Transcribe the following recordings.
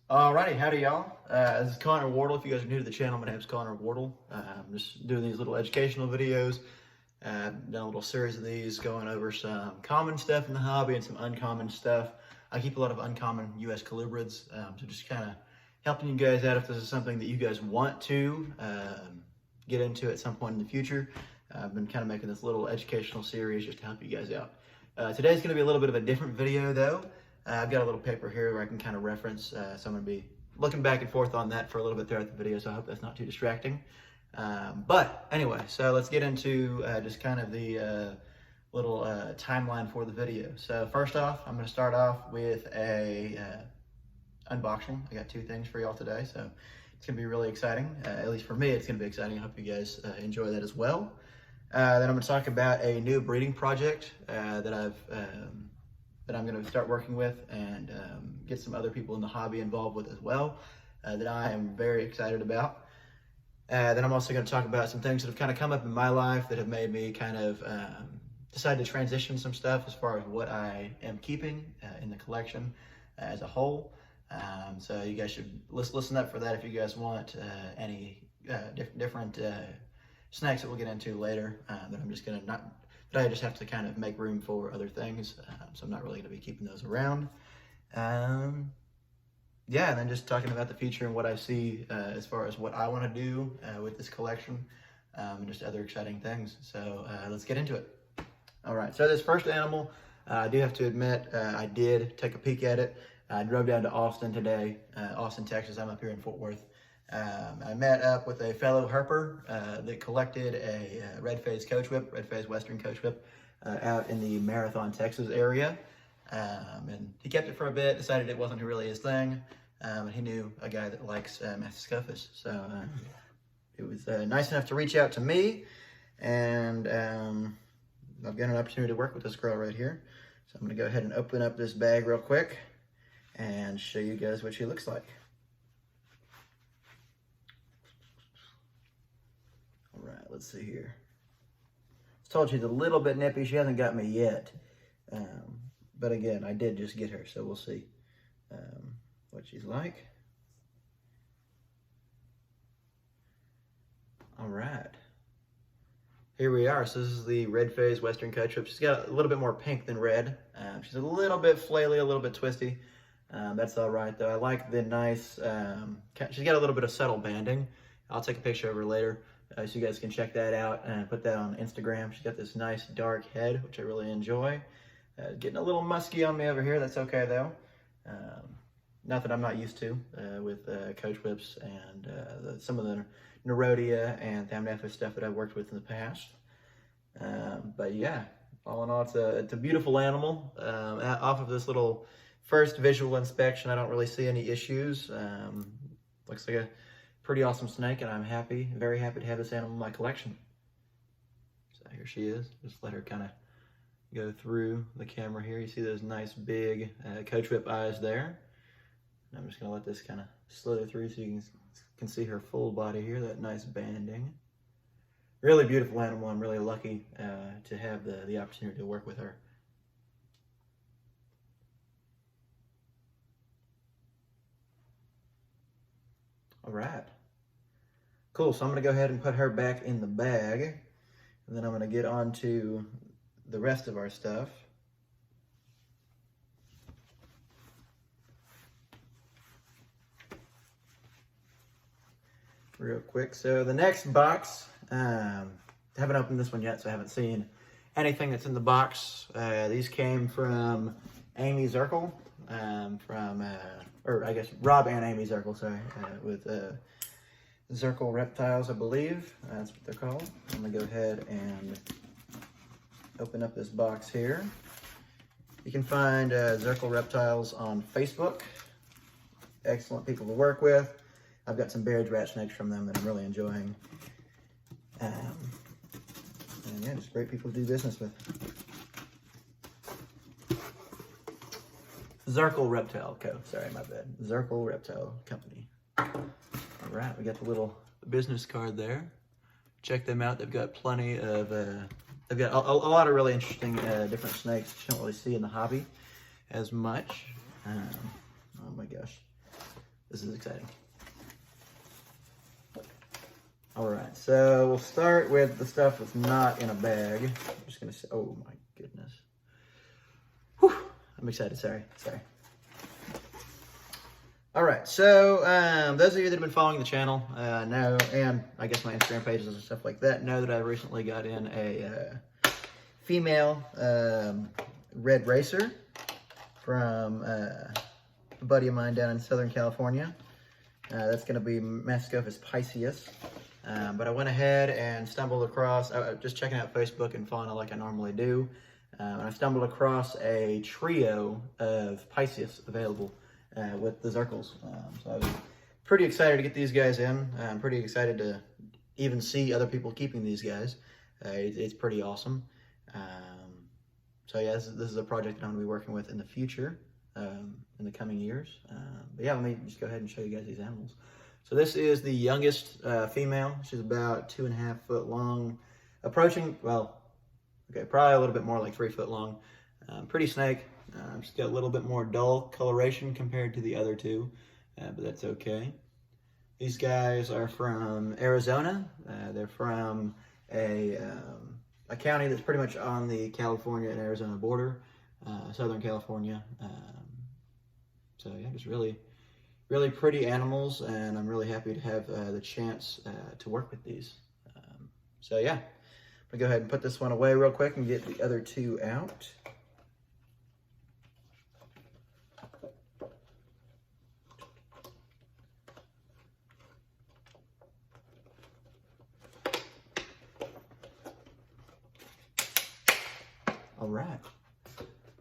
Alrighty, howdy y'all. This is Connor Wardle. If you guys are new to the channel, my name is Connor Wardle. I'm just doing these little educational videos. Done a little series of these going over some common stuff in the hobby and some uncommon stuff. I keep a lot of uncommon U.S. colubrids, so just kind of helping you guys out if this is something that you guys want to get into at some point in the future. I've been kind of making this little educational series just to help you guys out. Today's going to be a little bit of a different video though. I've got a little paper here where I can kind of reference, so I'm going to be looking back and forth on that for a little bit throughout the video, so I hope that's not too distracting. But anyway, so let's get into just kind of the little timeline for the video. So first off, I'm going to start off with a unboxing. I got two things for y'all today, so it's going to be really exciting. At least for me, it's going to be exciting. I hope you guys enjoy that as well. Then I'm going to talk about a new breeding project that I'm going to start working with and get some other people in the hobby involved with as well, that I am very excited about. Then I'm also going to talk about some things that have kind of come up in my life that have made me kind of decide to transition some stuff as far as what I am keeping in the collection as a whole. So you guys should listen up for that if you guys want any different snacks that we'll get into later, that I'm just going to but I just have to kind of make room for other things, so I'm not really going to be keeping those around. Yeah, and then just talking about the future and what I see as far as what I want to do with this collection, and just other exciting things. So let's get into it. All right, so this first animal, I do have to admit, I did take a peek at it. I drove down to Austin today, Austin, Texas. I'm up here in Fort Worth. I met up with a fellow herper that collected a red-phase coach whip, red-phase Western coach whip, out in the Marathon, Texas area. And he kept it for a bit, decided it wasn't really his thing, and he knew a guy that likes Masticatus. So it was nice enough to reach out to me, and I've got an opportunity to work with this girl right here. So I'm going to go ahead and open up this bag real quick and show you guys what she looks like. All right, let's see here. I was told she's a little bit nippy. She hasn't got me yet. But again, I did just get her, so we'll see what she's like. All right. Here we are. So this is the red phase Western coach whip. She's got a little bit more pink than red. She's a little bit flaily, a little bit twisty. That's all right, though. I like the nice, she's got a little bit of subtle banding. I'll take a picture of her later, so you guys can check that out and put that on Instagram. She's got this nice dark head, which I really enjoy. Getting a little musky on me over here. That's okay, though. Not that I'm not used to with coach whips and some of the Nerodia and Thamnophis stuff that I've worked with in the past. But yeah, all in all, it's a beautiful animal. Off of this little first visual inspection, I don't really see any issues. Looks like a pretty awesome snake, and I'm very happy to have this animal in my collection. So here she is. Just let her kind of go through the camera here. You see those nice big coach whip eyes there. And I'm just going to let this kind of slither through so you can see her full body here, that nice banding. Really beautiful animal. I'm really lucky to have the opportunity to work with her. All right. Cool, so I'm going to go ahead and put her back in the bag, and then I'm going to get on to the rest of our stuff. Real quick, so the next box, I haven't opened this one yet, so I haven't seen anything that's in the box. These came from Amy Zirkle, or I guess Rob and Amy Zirkle, sorry, with Zirkle Reptiles, I believe. That's what they're called. I'm gonna go ahead and open up this box here. You can find Zirkle Reptiles on Facebook. Excellent people to work with. I've got some Baird's rat snakes from them that I'm really enjoying. And yeah, just great people to do business with. Zirkle Reptile Co. Sorry, my bad. Zirkle Reptile Company. All right, we got the little business card there. Check them out. They've got plenty of, they've got a lot of really interesting different snakes that you don't really see in the hobby as much. Oh my gosh. This is exciting. All right, so we'll start with the stuff that's not in a bag. I'm just gonna say, oh my goodness. Whew, I'm excited, sorry. All right, so those of you that have been following the channel know, and I guess my Instagram pages and stuff like that, know that I recently got in a female red racer from a buddy of mine down in Southern California. That's going to be Mascophus Pisces. But I went ahead and stumbled across, just checking out Facebook and fauna like I normally do, and I stumbled across a trio of Pisces available with the Zirkles. So I was pretty excited to get these guys in. I'm pretty excited to even see other people keeping these guys. It's pretty awesome. So yeah, this is a project that I'm going to be working with in the future, in the coming years. But yeah, let me just go ahead and show you guys these animals. So this is the youngest female. She's about 2.5 foot long, approaching, well, okay, probably a little bit more like 3 foot long. Pretty snake. She's got a little bit more dull coloration compared to the other two, but that's okay. These guys are from Arizona. They're from a county that's pretty much on the California and Arizona border, Southern California. So yeah, just really pretty animals, and I'm really happy to have the chance to work with these. So yeah, I'm gonna go ahead and put this one away real quick and get the other two out. All right.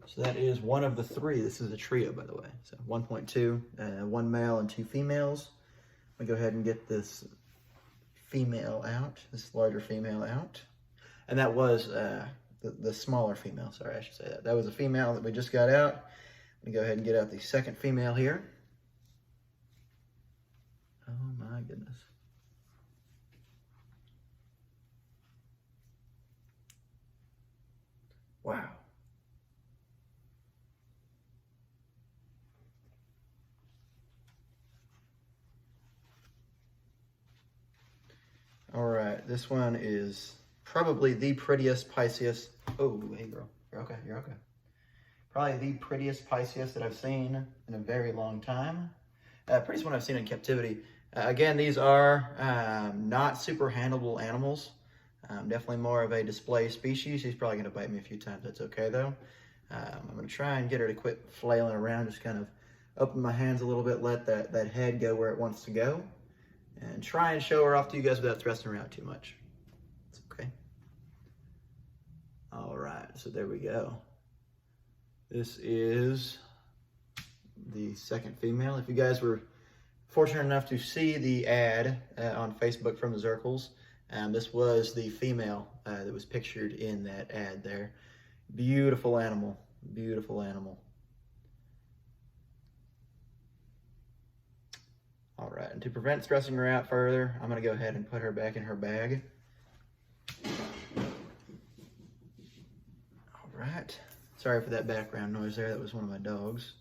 So that is one of the three. This is a trio, by the way. So 1.2, one male and 2 females. I'm gonna go ahead and get this female out, this larger female out. And that was the smaller female, sorry, I should say that. That was a female that we just got out. I'm gonna go ahead and get out the second female here. Oh my goodness. Wow. All right, this one is probably the prettiest Pisces. Oh, hey girl, you're okay, you're okay. Probably the prettiest Pisces that I've seen in a very long time. Prettiest one I've seen in captivity. Again, these are not super handleable animals. Definitely more of a display species. She's probably gonna bite me a few times, that's okay though. I'm gonna try and get her to quit flailing around, just kind of open my hands a little bit, let that head go where it wants to go, and try and show her off to you guys without stressing her out too much. It's okay. All right, so there we go. This is the second female. If you guys were fortunate enough to see the ad on Facebook from the Zirkles, this was the female that was pictured in that ad there. Beautiful animal, beautiful animal. All right, and to prevent stressing her out further, I'm gonna go ahead and put her back in her bag. All right, sorry for that background noise there, that was one of my dogs.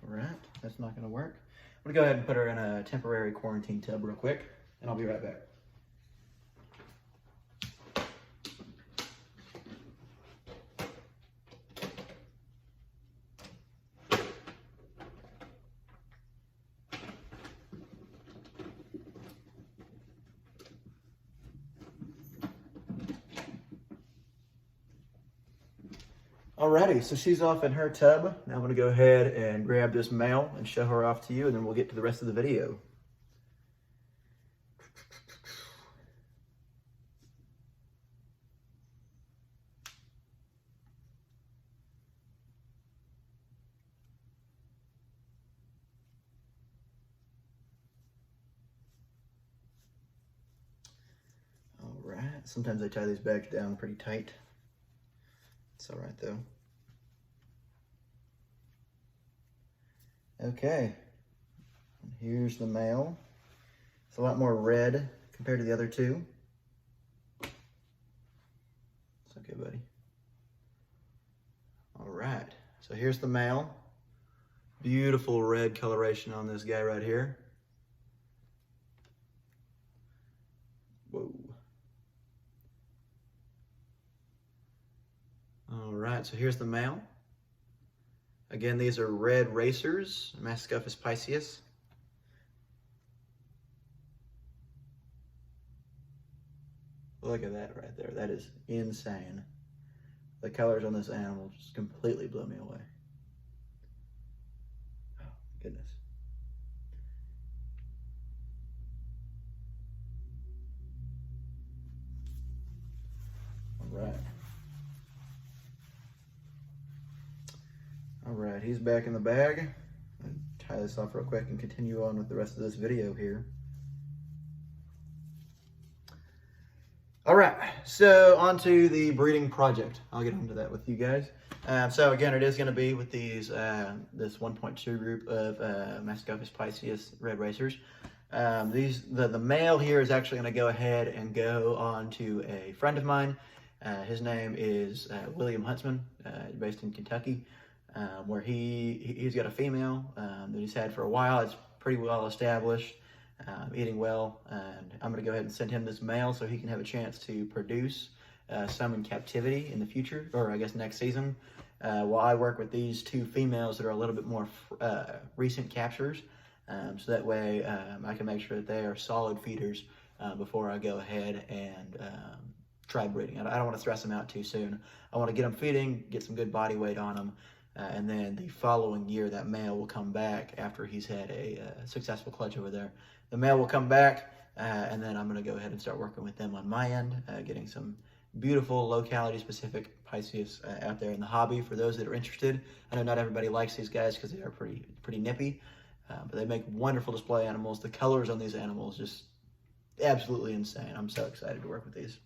All right, that's not gonna work. I'm gonna go ahead and put her in a temporary quarantine tub real quick, and I'll be right back. Alrighty, so she's off in her tub. Now I'm gonna go ahead and grab this male and show her off to you, and then we'll get to the rest of the video. All right, sometimes I tie these bags down pretty tight. It's all right though. Okay, and here's the male. It's a lot more red compared to the other two. It's okay, buddy. All right, so here's the male. Beautiful red coloration on this guy right here. Whoa. All right, so here's the male. Again, these are red racers, Mascopus Pisces. Look at that right there. That is insane. The colors on this animal just completely blew me away. Oh, goodness. All right. All right, he's back in the bag. I'll tie this off real quick and continue on with the rest of this video here. All right, so on to the breeding project. I'll get into that with you guys. So again, it is going to be with these this 1.2 group of Mascopus Pisces red racers. The male here is actually going to go ahead and go on to a friend of mine. His name is William Huntsman, based in Kentucky, where he's got a female that he's had for a while. It's pretty well established. Eating well, and I'm going to go ahead and send him this male so he can have a chance to produce some in captivity in the future, or I guess next season, while I work with these two females that are a little bit more recent captures, so that way I can make sure that they are solid feeders before I go ahead and try breeding. I don't want to stress them out too soon. I want to get them feeding, get some good body weight on them, and then the following year that male will come back after he's had a successful clutch over there. The male will come back, and then I'm going to go ahead and start working with them on my end, getting some beautiful locality-specific Pisces out there in the hobby for those that are interested. I know not everybody likes these guys because they are pretty nippy, but they make wonderful display animals. The colors on these animals just absolutely insane. I'm so excited to work with these.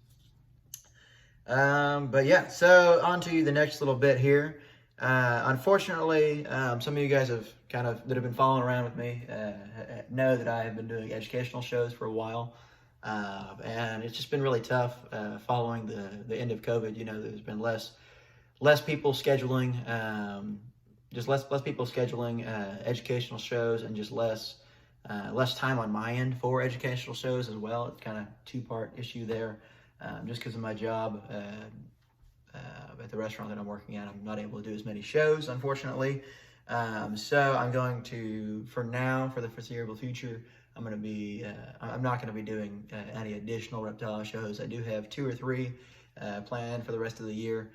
But yeah, so on to the next little bit here. Unfortunately, some of you guys that have been following around with me know that I have been doing educational shows for a while, and it's just been really tough following the end of COVID. You know, there's been less people scheduling, just less people scheduling educational shows, and just less time on my end for educational shows as well. It's kind of two-part issue there, just because of my job. At the restaurant that I'm working at, I'm not able to do as many shows, unfortunately. So I'm going to, for now, for the foreseeable future, I'm not going to be doing any additional reptile shows. I do have 2 or 3 planned for the rest of the year,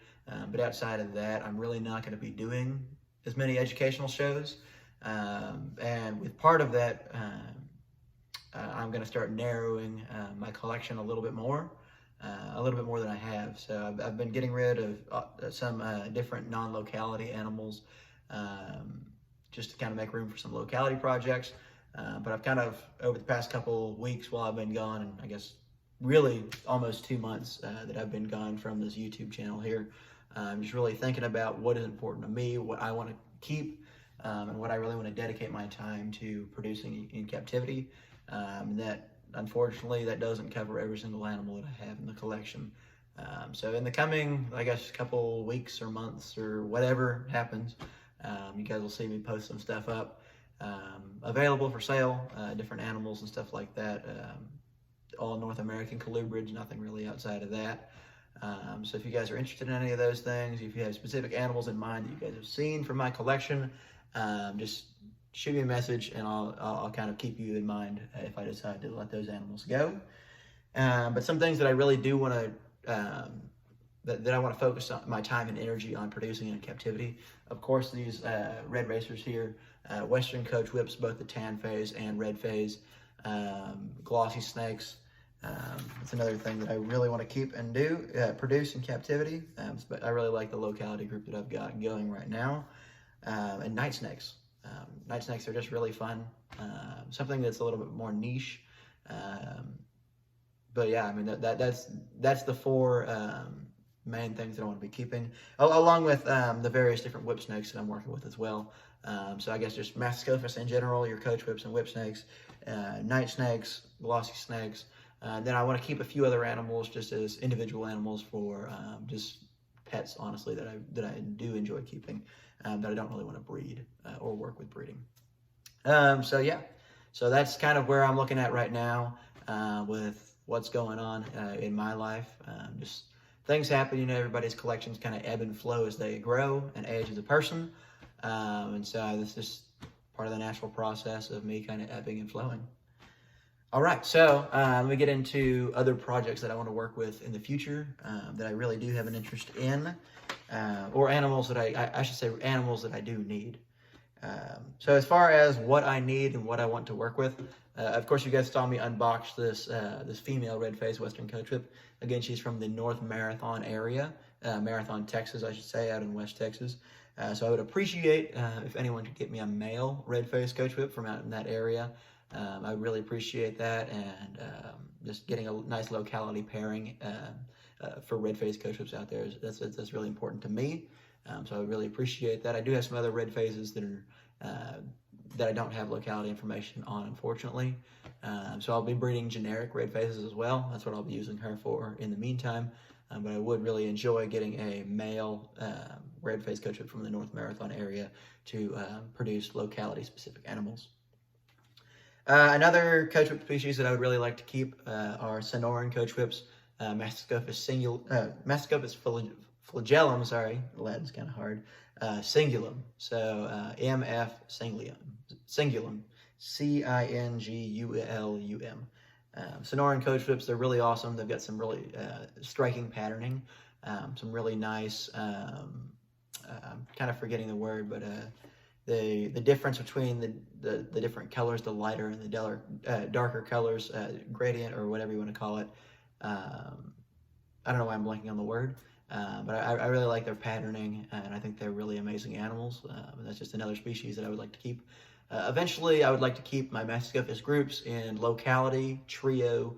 but outside of that, I'm really not going to be doing as many educational shows. And with part of that, I'm going to start narrowing my collection a little bit more than I have. So I've been getting rid of some different non-locality animals, just to kind of make room for some locality projects. But I've kind of, over the past couple weeks while I've been gone, and I guess really almost 2 months that I've been gone from this YouTube channel here, I'm just really thinking about what is important to me, what I want to keep, and what I really want to dedicate my time to producing in captivity. That unfortunately, that doesn't cover every single animal that I have in the collection. So in the coming, I guess, couple weeks or months or whatever happens, you guys will see me post some stuff up available for sale, different animals and stuff like that. All North American colubrids, nothing really outside of that. So if you guys are interested in any of those things, if you have specific animals in mind that you guys have seen from my collection, just shoot me a message and I'll kind of keep you in mind if I decide to let those animals go. But some things that I really do want to, that I want to focus on my time and energy on producing in captivity. Of course, these red racers here, Western coach whips, both the tan phase and red phase, glossy snakes. It's another thing that I really want to keep and produce in captivity. But I really like the locality group that I've got going right now. And night snakes. Night snakes are just really fun. Something that's a little bit more niche. But yeah, I mean, that's the 4 main things that I want to be keeping, along with the various different whip snakes that I'm working with as well. So I guess just Mascopus in general, your coach whips and whip snakes, night snakes, glossy snakes. Then I want to keep a few other animals just as individual animals for just pets, honestly, that I do enjoy keeping, that I don't really want to breed or work with breeding. So yeah, so that's kind of where I'm looking at right now with what's going on in my life. Just things happen, you know, everybody's collections kind of ebb and flow as they grow and age as a person. And so this is part of the natural process of me kind of ebbing and flowing. All right, so let me get into other projects that I want to work with in the future that I really do have an interest in, or animals that I should say animals that I do need. So as far as what I need and what I want to work with, of course you guys saw me unbox this female red-faced western coat whip. Again, she's from the North Marathon area, Marathon, Texas, I should say, out in West Texas. So I would appreciate if anyone could get me a male red-faced coat whip from out in that area. I really appreciate that, and just getting a nice locality pairing for red-faced coat whips out there, that's really important to me. So I really appreciate that. I do have some other red phases that are that I don't have locality information on, unfortunately. So I'll be breeding generic red phases as well. That's what I'll be using her for in the meantime. But I would really enjoy getting a male red face coat whip from the North Marathon area to produce locality-specific animals. Another coat whip species that I would really like to keep are Sonoran coat whips, Masticopus flagellum, sorry, Latin's kind of hard, cingulum, so MF cingulum, Cingulum. Sonoran coat whips, they're really awesome. They've got some really striking patterning, some really nice, I'm kind of forgetting the word, but the difference between the different colors, the lighter and the darker colors, gradient or whatever you want to call it. I don't know why I'm blanking on the word, but I really like their patterning, and I think they're really amazing animals. And that's just another species that I would like to keep. Eventually, I would like to keep my Masticopus groups in locality, trio,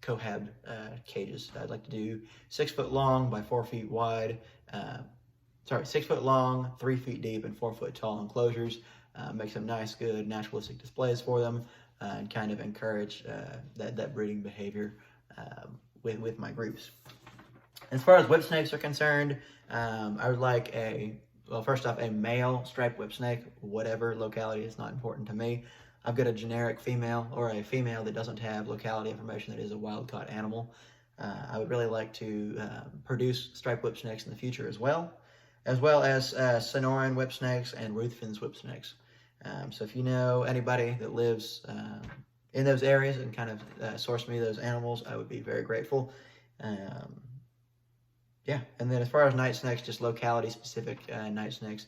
cohab cages. I'd like to do 6 foot long by 4 feet wide. 6 foot long, 3 feet deep, and 4 foot tall enclosures. Make some nice, good, naturalistic displays for them, and kind of encourage that breeding behavior with my groups. As far as whip snakes are concerned, I would like first off, a male striped whip snake, whatever locality is not important to me. I've got a generic female or a female that doesn't have locality information that is a wild-caught animal. I would really like to produce striped whip snakes in the future as well as Sonoran whip snakes and Ruthven's whip snakes. So if you know anybody that lives in those areas and kind of source me those animals, I would be very grateful. Yeah, and then as far as night snakes, just locality specific night snakes,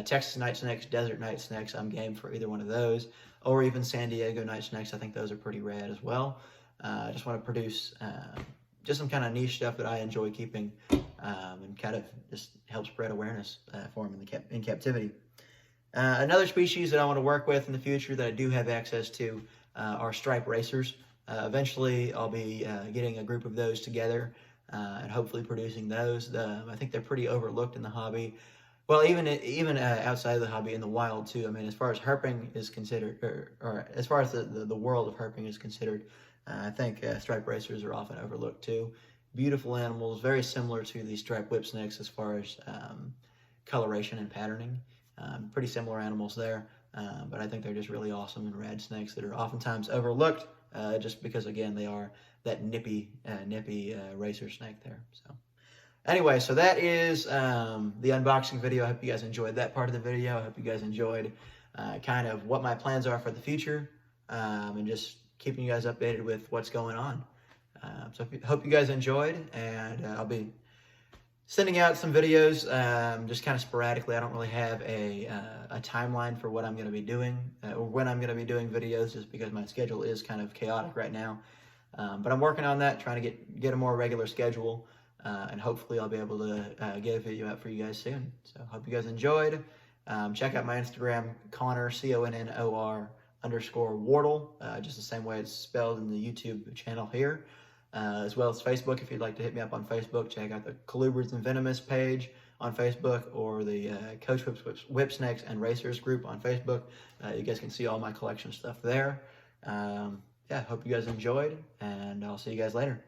Texas night snakes, desert night snakes, I'm game for either one of those, or even San Diego night snakes. I think those are pretty rad as well. I just want to produce just some kind of niche stuff that I enjoy keeping, and kind of just help spread awareness for them in captivity. Another species that I want to work with in the future that I do have access to are stripe racers. Eventually, I'll be getting a group of those together and hopefully producing those. I think they're pretty overlooked in the hobby. Well, even outside of the hobby in the wild too. I mean, as far as herping is considered, or as far as the world of herping is considered, I think stripe racers are often overlooked too. Beautiful animals, very similar to the striped whip snakes as far as coloration and patterning. Pretty similar animals there, but I think they're just really awesome and rad snakes that are oftentimes overlooked just because, again, they are that nippy racer snake there. So anyway, so that is the unboxing video. I hope you guys enjoyed that part of the video. I hope you guys enjoyed kind of what my plans are for the future, and just keeping you guys updated with what's going on. So I hope you guys enjoyed, and I'll be sending out some videos just kind of sporadically. I don't really have a timeline for what I'm going to be doing or when I'm going to be doing videos, just because my schedule is kind of chaotic right now. But I'm working on that, trying to get a more regular schedule, and hopefully I'll be able to get a video out for you guys soon. So hope you guys enjoyed. Check out my Instagram, Connor, CONNOR_Wardle, just the same way it's spelled in the YouTube channel here. As well as Facebook. If you'd like to hit me up on Facebook, check out the Colubrids and Venomous page on Facebook, or the Coach Whip Snakes and Racers group on Facebook. You guys can see all my collection stuff there. Yeah, hope you guys enjoyed, and I'll see you guys later.